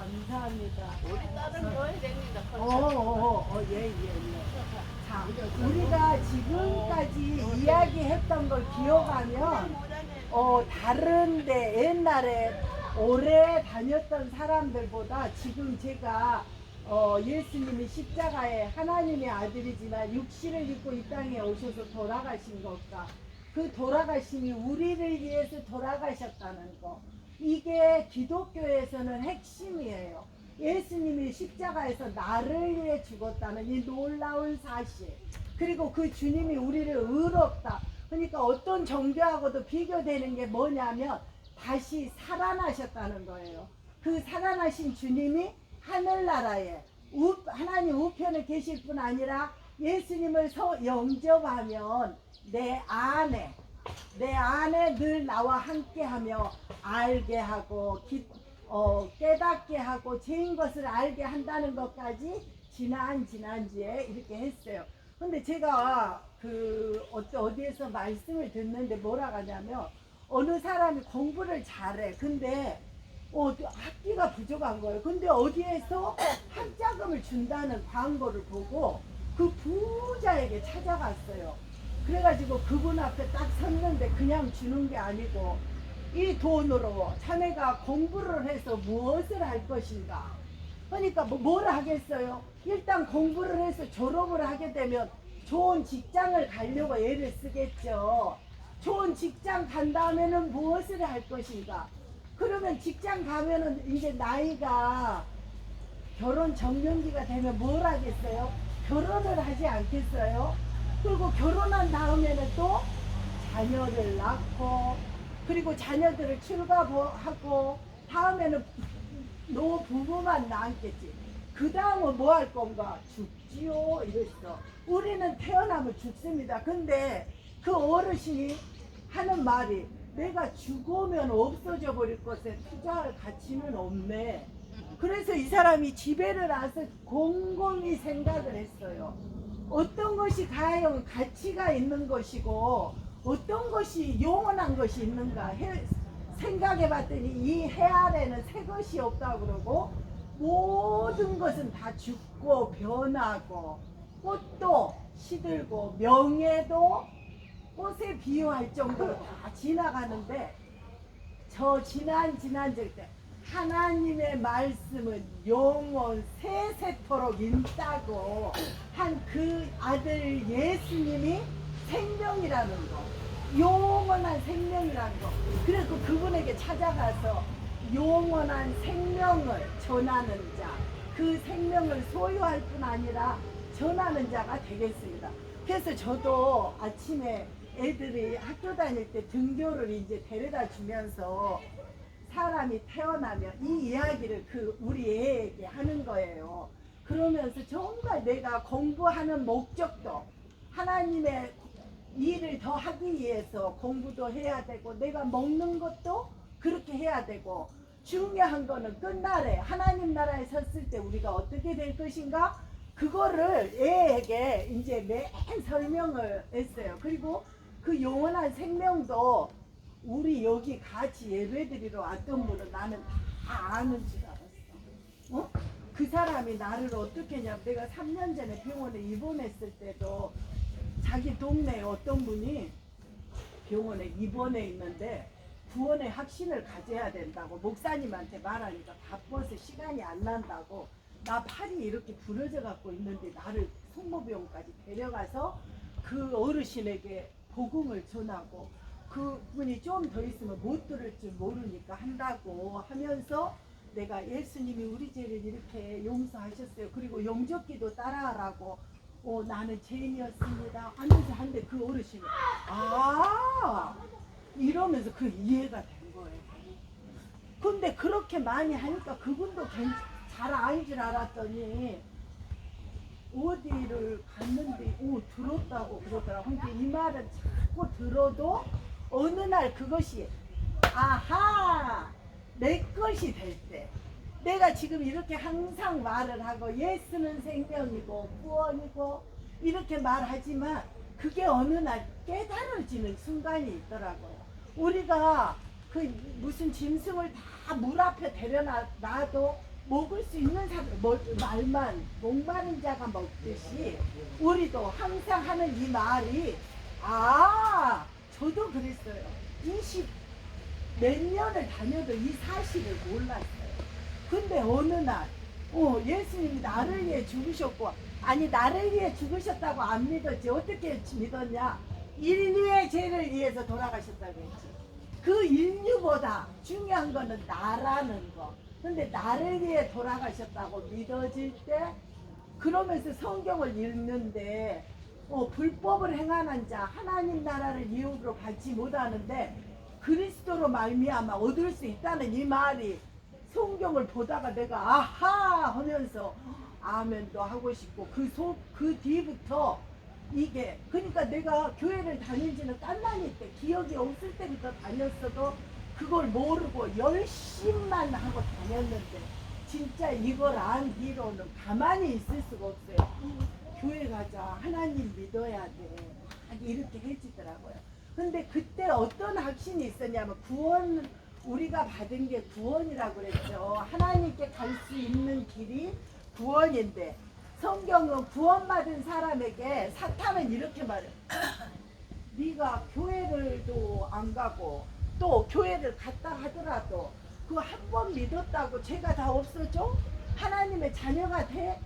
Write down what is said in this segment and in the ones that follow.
감사합니다. 우리 딸은 뭐 해야 됩니다. 예. 자, 우리가 지금까지 이야기했던 걸 기억하면, 다른데 옛날에 오래 다녔던 사람들보다 지금 제가 예수님이 십자가에 하나님의 아들이지만 육신을 입고 이 땅에 오셔서 돌아가신 것과 그 돌아가심이 우리를 위해서 돌아가셨다는 거, 이게 기독교에서는 핵심이에요. 예수님이 십자가에서 나를 위해 죽었다는 이 놀라운 사실, 그리고 그 주님이 우리를 의롭다, 그러니까 어떤 종교하고도 비교되는 게 뭐냐면 다시 살아나셨다는 거예요. 그 살아나신 주님이 하늘나라에 하나님 우편에 계실 뿐 아니라 예수님을 영접하면 내 안에 늘 나와 함께하며 알게 하고 깨닫게 하고 죄인 것을 알게 한다는 것까지 지난주에 이렇게 했어요. 근데 제가 어디에서 말씀을 듣는데 뭐라 하냐면, 어느 사람이 공부를 잘해. 근데 학비가 부족한 거예요. 근데 어디에서 학자금을 준다는 광고를 보고 그 부자에게 찾아갔어요. 그래가지고 그분 앞에 딱 섰는데 그냥 주는 게 아니고, 이 돈으로 자네가 공부를 해서 무엇을 할 것인가. 그러니까 뭘 하겠어요? 일단 공부를 해서 졸업을 하게 되면 좋은 직장을 가려고 애를 쓰겠죠. 좋은 직장 간 다음에는 무엇을 할 것인가. 그러면 직장 가면은 이제 나이가 결혼 정년기가 되면 뭘 하겠어요? 결혼을 하지 않겠어요? 그리고 결혼한 다음에는 또 자녀를 낳고, 그리고 자녀들을 출가하고, 다음에는 노부부만 남겠지. 그 다음은 뭐 할 건가? 죽지요. 이랬어. 우리는 태어나면 죽습니다. 근데 그 어르신이 하는 말이, 내가 죽으면 없어져 버릴 것에 투자할 가치는 없네. 그래서 이 사람이 집에를 와서 곰곰이 생각을 했어요. 어떤 것이 과연 가치가 있는 것이고 어떤 것이 영원한 것이 있는가 생각해 봤더니, 이 해 아래는 새 것이 없다고 그러고 모든 것은 다 죽고 변하고, 꽃도 시들고 명예도 꽃에 비유할 정도로 다 지나가는데, 저 지난절 때 하나님의 말씀은 영원 세세토록 있다고 한 그 아들 예수님이 생명이라는 거, 영원한 생명이라는 거. 그래서 그분에게 찾아가서 영원한 생명을 전하는 자, 그 생명을 소유할 뿐 아니라 전하는 자가 되겠습니다. 그래서 저도 아침에 애들이 학교 다닐 때 등교를 이제 데려다 주면서 사람이 태어나면 이 이야기를 우리 애에게 하는 거예요. 그러면서 정말 내가 공부하는 목적도 하나님의 일을 더 하기 위해서 공부도 해야 되고, 내가 먹는 것도 그렇게 해야 되고, 중요한 거는 끝날에 하나님 나라에 섰을 때 우리가 어떻게 될 것인가, 그거를 애에게 이제 매일 설명을 했어요. 그리고 그 영원한 생명도 우리 여기 같이 예배드리러 왔던 분은 나는 다 아는 줄 알았어. 그 사람이 나를 어떻게 했냐면, 내가 3년 전에 병원에 입원했을 때도 자기 동네에 어떤 분이 병원에 입원해 있는데 구원의 확신을 가져야 된다고 목사님한테 말하니까 바빠서 시간이 안 난다고, 나 팔이 이렇게 부러져 갖고 있는데 나를 성모병원까지 데려가서 그 어르신에게 복음을 전하고, 그분이 좀 더 있으면 못 들을 줄 모르니까 한다고 하면서, 내가 예수님이 우리 죄를 이렇게 용서하셨어요. 그리고 영접기도 따라하라고, 나는 죄인이었습니다 하면서 한데, 그 어르신이 이러면서 그 이해가 된 거예요. 근데 그렇게 많이 하니까 그분도 잘 아는 줄 알았더니 어디를 갔는데 들었다고 그러더라고. 근데 이 말은 자꾸 들어도 어느 날 그것이 내 것이 될 때, 내가 지금 이렇게 항상 말을 하고 예수는 생명이고 구원이고 이렇게 말하지만, 그게 어느 날 깨달아지는 순간이 있더라고요. 우리가 무슨 짐승을 다 물 앞에 데려놔도 먹을 수 있는 사람, 말만 목마른 자가 먹듯이 우리도 항상 하는 이 말이 저도 그랬어요. 20 몇 년을 다녀도 이 사실을 몰랐어요. 근데 어느 날 예수님이 나를 위해 죽으셨고, 아니 나를 위해 죽으셨다고 안 믿었지. 어떻게 믿었냐? 인류의 죄를 위해서 돌아가셨다고 했지. 그 인류보다 중요한 거는 나라는 거. 근데 나를 위해 돌아가셨다고 믿어질 때, 그러면서 성경을 읽는데 불법을 행하는 자 하나님 나라를 이웃으로 받지 못하는데 그리스도로 말미암아 얻을 수 있다는 이 말이, 성경을 보다가 내가 아하 하면서 아멘도 하고 싶고, 그 뒤부터 이게, 그러니까 내가 교회를 다닌 지는 깐난이 때, 기억이 없을 때부터 다녔어도 그걸 모르고 열심만 하고 다녔는데, 진짜 이걸 안 뒤로는 가만히 있을 수가 없어요. 교회 가자, 하나님 믿어야 돼, 이렇게 해주더라고요. 근데 그때 어떤 확신이 있었냐면, 우리가 받은 게 구원이라고 그랬죠. 하나님께 갈 수 있는 길이 구원인데, 성경은 구원받은 사람에게 사탄은 이렇게 말해요. 네가 교회를도 안 가고 또 교회를 갔다 하더라도 그 한 번 믿었다고 죄가 다 없어져? 하나님의 자녀가 돼?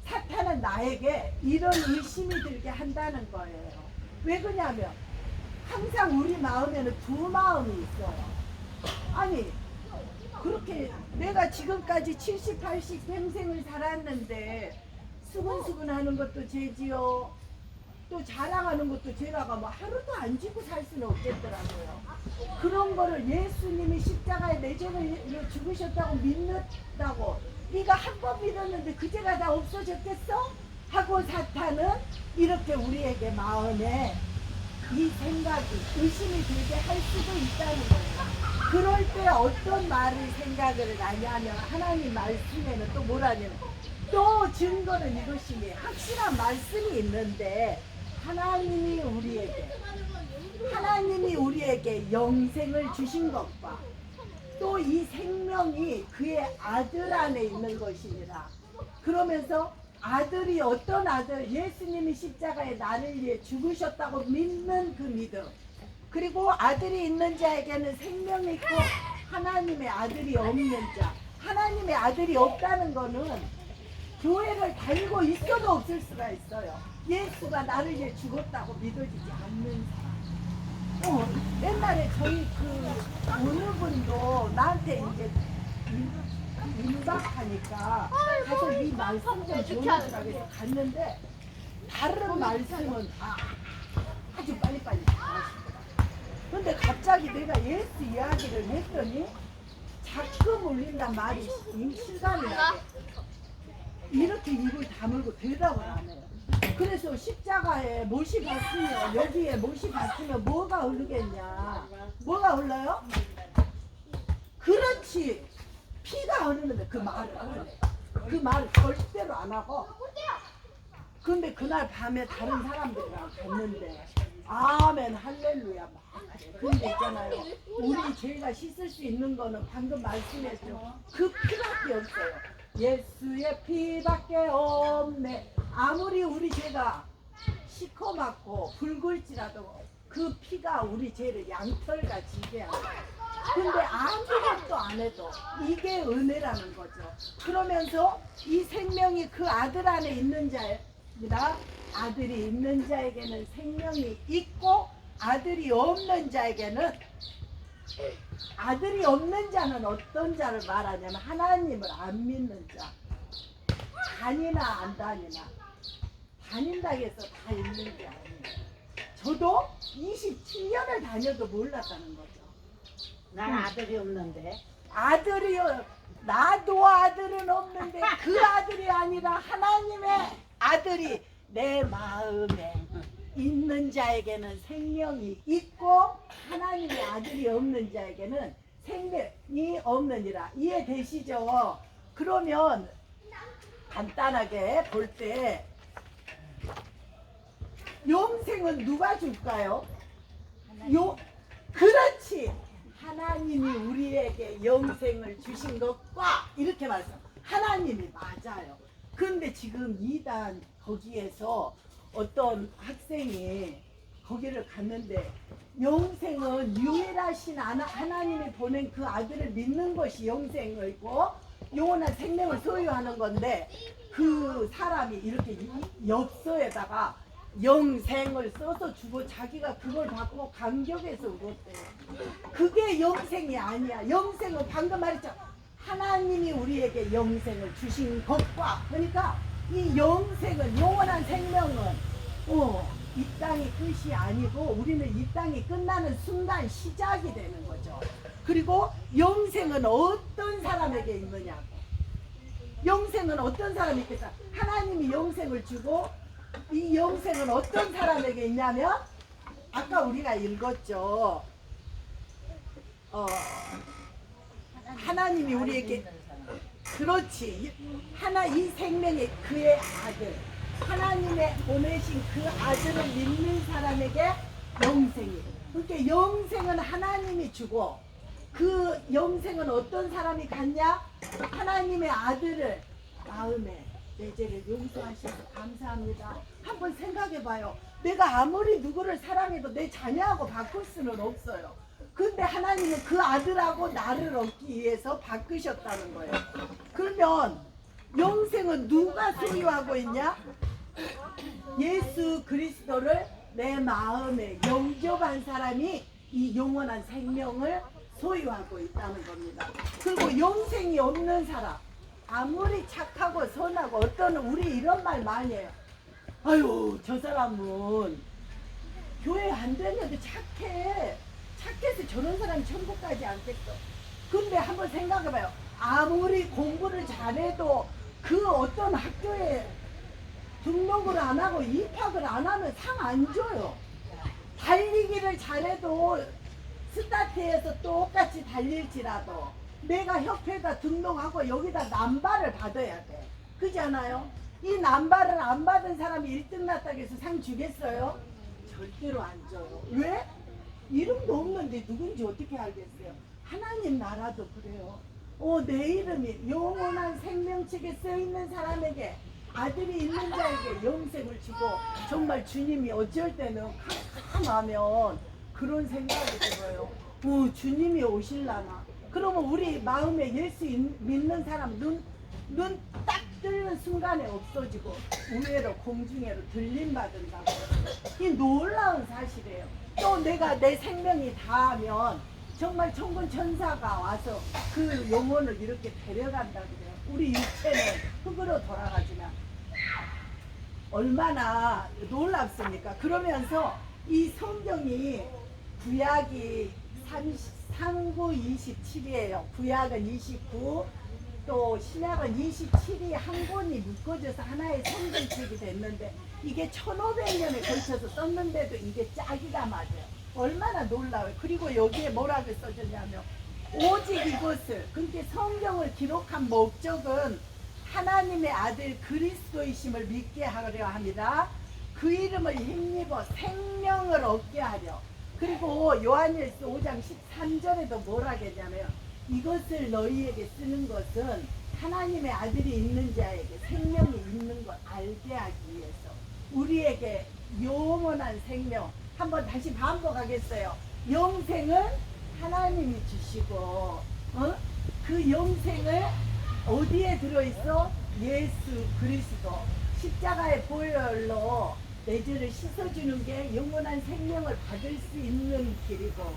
사탄은 나에게 이런 의심이 들게 한다는 거예요. 왜 그러냐면 항상 우리 마음에는 두 마음이 있어요. 아니 그렇게 내가 지금까지 70, 80 평생을 살았는데 수근수근 하는 것도 죄지요, 또 자랑하는 것도 죄라가 뭐 하루도 안 지고 살 수는 없겠더라고요. 그런 거를 예수님이 십자가에 내 죄를 죽으셨다고 믿는다고, 네가 한 번 믿었는데 그 죄가 다 없어졌겠어? 하고 사탄은 이렇게 우리에게 마음에 이 생각이, 의심이 들게 할 수도 있다는 거예요. 그럴 때 어떤 말을 생각을 하냐면, 하나님 말씀에는 또 뭐라냐면, 또 증거는 이것이니, 확실한 말씀이 있는데 하나님이 우리에게 영생을 주신 것과 또 이 생명이 그의 아들 안에 있는 것이니라. 그러면서 아들이 어떤 아들, 예수님이 십자가에 나를 위해 죽으셨다고 믿는 그 믿음, 그리고 아들이 있는 자에게는 생명이 있고 하나님의 아들이 없는 자, 하나님의 아들이 없다는 거는 교회를 다니고 있어도 없을 수가 있어요. 예수가 나를 위해 죽었다고 믿어지지 않는 사람. 옛날에 저희 어느 분도 나한테 이제 임박하니까 가서 이 말씀 좀 전해주라고 해서 갔는데, 다른 말씀은 아주 빨리빨리 다 하시더라고요. 근데 갑자기 내가 예수 이야기를 했더니 자꾸 울린단 말이 실감이 나게 이렇게 입을 다물고 대답을 안 해요. 그래서 십자가에 못이 박히면, 여기에 못이 박히면 뭐가 흐르겠냐? 뭐가 흘러요? 그렇지, 피가 흐르는데 그 말을 안 해. 그 말을 절대로 안 하고. 근데 그날 밤에 다른 사람들이랑 갔는데 아멘 할렐루야 막. 근데 있잖아요, 우리 죄가 씻을 수 있는 거는 방금 말씀했죠, 그 피밖에 없어요. 예수의 피밖에 없네. 아무리 우리 죄가 시커멓고 붉을지라도 그 피가 우리 죄를 양털같이 지게 하고, 근데 아무것도 안 해도 이게 은혜라는 거죠. 그러면서 이 생명이 그 아들 안에 있는 자입니다. 아들이 있는 자에게는 생명이 있고, 아들이 없는 자에게는, 아들이 없는 자는 어떤 자를 말하냐면 하나님을 안 믿는 자. 다니나 안 다니나, 다닌다고 해서 다 있는 게 아니에요. 저도 27년을 다녀도 몰랐다는 거죠. 난 아들이 없는데. 아들이요, 나도 아들은 없는데 그 아들이 아니라 하나님의 아들이 내 마음에 있는 자에게는 생명이 있고, 하나님의 아들이 없는 자에게는 생명이 없느니라. 이해되시죠? 그러면 간단하게 볼 때 영생은 누가 줄까요? 그렇지, 하나님이 우리에게 영생을 주신 것과, 이렇게 말씀, 하나님이 맞아요. 근데 지금 이단 거기에서 어떤 학생이 거기를 갔는데 영생은 유일하신 하나님이 보낸 그 아들을 믿는 것이 영생이고 영원한 생명을 소유하는 건데 그 사람이 이렇게 엽서에다가 영생을 써서 주고 자기가 그걸 받고 감격해서 울었대요. 그게 영생이 아니야. 영생은 방금 말했죠. 하나님이 우리에게 영생을 주신 것과 그러니까 이 영생은 영원한 생명은 이 땅이 끝이 아니고 우리는 이 땅이 끝나는 순간 시작이 되는 거죠. 그리고 영생은 어떤 사람에게 있느냐고. 영생은 어떤 사람이 있겠다. 하나님이 영생을 주고 이 영생은 어떤 사람에게 있냐면 아까 우리가 읽었죠. 하나님이 우리에게 그렇지 이 생명의 그의 아들 하나님의 보내신 그 아들을 믿는 사람에게 영생이 그러니까 영생은 하나님이 주고 그 영생은 어떤 사람이 갖냐 하나님의 아들을 마음에 내 죄를 용서하셔서 감사합니다. 한번 생각해봐요. 내가 아무리 누구를 사랑해도 내 자녀하고 바꿀 수는 없어요. 근데 하나님은 그 아들하고 나를 얻기 위해서 바꾸셨다는 거예요. 그러면 영생은 누가 소유하고 있냐? 예수 그리스도를 내 마음에 영접한 사람이 이 영원한 생명을 소유하고 있다는 겁니다. 그리고 영생이 없는 사람 아무리 착하고 선하고 어떤 우리 이런 말 많이 해요. 아유 저 사람은 교회 안 다녀도 착해. 착해서 저런 사람이 천국까지 않겠어. 근데 한번 생각해봐요. 아무리 공부를 잘해도 그 어떤 학교에 등록을 안 하고 입학을 안 하면 상 안 줘요. 달리기를 잘해도 스타트에서 똑같이 달릴지라도 내가 협회가 등록하고 여기다 남발을 받아야 돼. 그렇지 않아요? 이 남발을 안 받은 사람이 1등 났다고 해서 상 주겠어요? 절대로 안 줘요. 왜? 이름도 없는데 누군지 어떻게 알겠어요? 하나님 나라도 그래요. 내 이름이 영원한 생명책에 써있는 사람에게 아들이 있는 자에게 영생을 주고 정말 주님이 어쩔 때는 캄캄하면 그런 생각이 들어요. 주님이 오실라나? 그러면 우리 마음에 예수 믿는 사람 눈 딱 뜨는 순간에 없어지고 우회로 공중회로 들림받은다고. 이 놀라운 사실이에요. 또 내가 내 생명이 다하면 정말 천군 천사가 와서 그 영혼을 이렇게 데려간다 그래요. 우리 육체는 흙으로 돌아가지만 얼마나 놀랍습니까? 그러면서 이 성경이 구약이 39, 27이에요. 구약은 29, 또 신약은 27이 한 권이 묶어져서 하나의 성경책이 됐는데 이게 1500년에 걸쳐서 썼는데도 이게 짝이가 맞아요. 얼마나 놀라워요. 그리고 여기에 뭐라고 써졌냐면 오직 이것을 그렇게 성경을 기록한 목적은 하나님의 아들 그리스도이심을 믿게 하려 합니다. 그 이름을 힘입어 생명을 얻게 하려. 그리고 요한일서 5장 13절에도 뭐라 했냐면 이것을 너희에게 쓰는 것은 하나님의 아들이 있는 자에게 생명이 있는 걸 알게 하기 위해서 우리에게 영원한 생명 한번 다시 반복하겠어요. 영생은 하나님이 주시고 그 영생을 어디에 들어있어? 예수 그리스도 십자가의 보혈로 내 죄를 씻어주는 게 영원한 생명을 받을 수 있는 길이고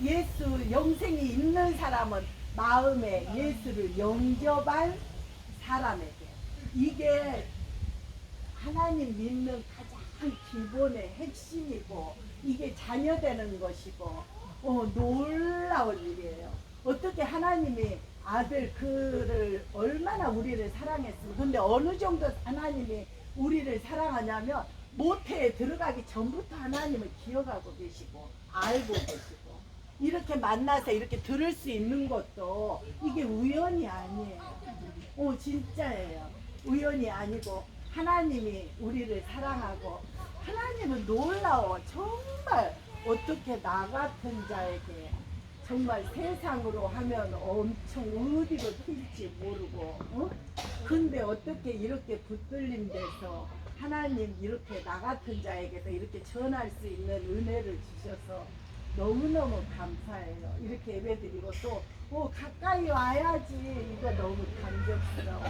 예수 영생이 있는 사람은 마음에 예수를 영접한 사람에게 이게 하나님 믿는 가장 기본의 핵심이고 이게 자녀되는 것이고 놀라운 일이에요. 어떻게 하나님이 아들 그를 얼마나 우리를 사랑했으면 근데 어느 정도 하나님이 우리를 사랑하냐면 모태에 들어가기 전부터 하나님을 기억하고 계시고 알고 계시고 이렇게 만나서 이렇게 들을 수 있는 것도 이게 우연이 아니에요. 진짜예요. 우연이 아니고 하나님이 우리를 사랑하고 하나님은 놀라워. 정말 어떻게 나 같은 자에게 정말 세상으로 하면 엄청 어디로 튈지 모르고 근데 어떻게 이렇게 붙들림 돼서 하나님 이렇게 나 같은 자에게도 이렇게 전할 수 있는 은혜를 주셔서 너무너무 감사해요. 이렇게 예배드리고 또 가까이 와야지 이거 너무 감격스러워.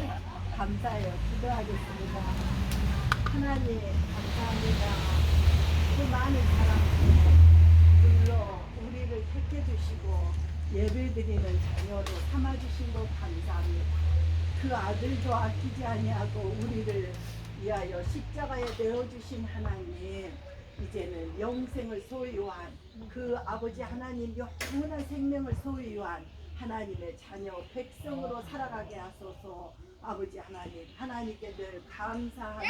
감사해요. 기도하겠습니다. 하나님 감사합니다. 그 많은 사랑 불러 우리를 택해 주시고 예배드리는 자녀로 삼아주신 것 감사합니다. 그 아들도 아끼지 아니하고 우리를 위하여 십자가에 내어주신 하나님, 이제는 영생을 소유한 그 아버지 하나님 영원한 생명을 소유한 하나님의 자녀 백성으로 살아가게 하소서. 아버지 하나님, 하나님께 늘 감사하며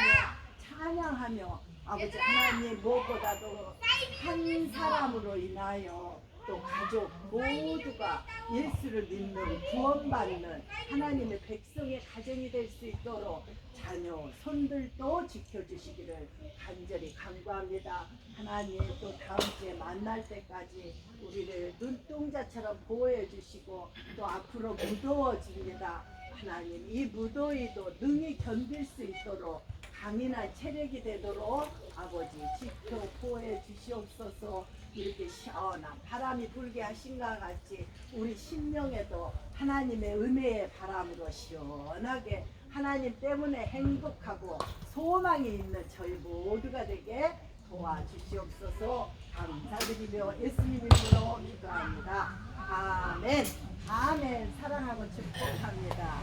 찬양하며 아버지 하나님 무엇보다도 한 사람으로 인하여 또 가족 모두가 예수를 믿는 구원받는 하나님의 백성의 가정이 될 수 있도록 자녀 손들도 지켜주시기를 간절히 간구합니다. 하나님 또 다음 주에 만날 때까지 우리를 눈동자처럼 보호해 주시고 또 앞으로 무더워집니다. 하나님 이 무더위도 능히 견딜 수 있도록 강인한 체력이 되도록 아버지 지켜 보호해 주시옵소서. 이렇게 시원한 바람이 불게 하신 것 같이 우리 심령에도 하나님의 은혜의 바람으로 시원하게 하나님 때문에 행복하고 소망이 있는 저희 모두가 되게 도와주시옵소서. 감사드리며 예수님 이름으로 기도합니다. 아멘. 아멘. 사랑하고 축복합니다.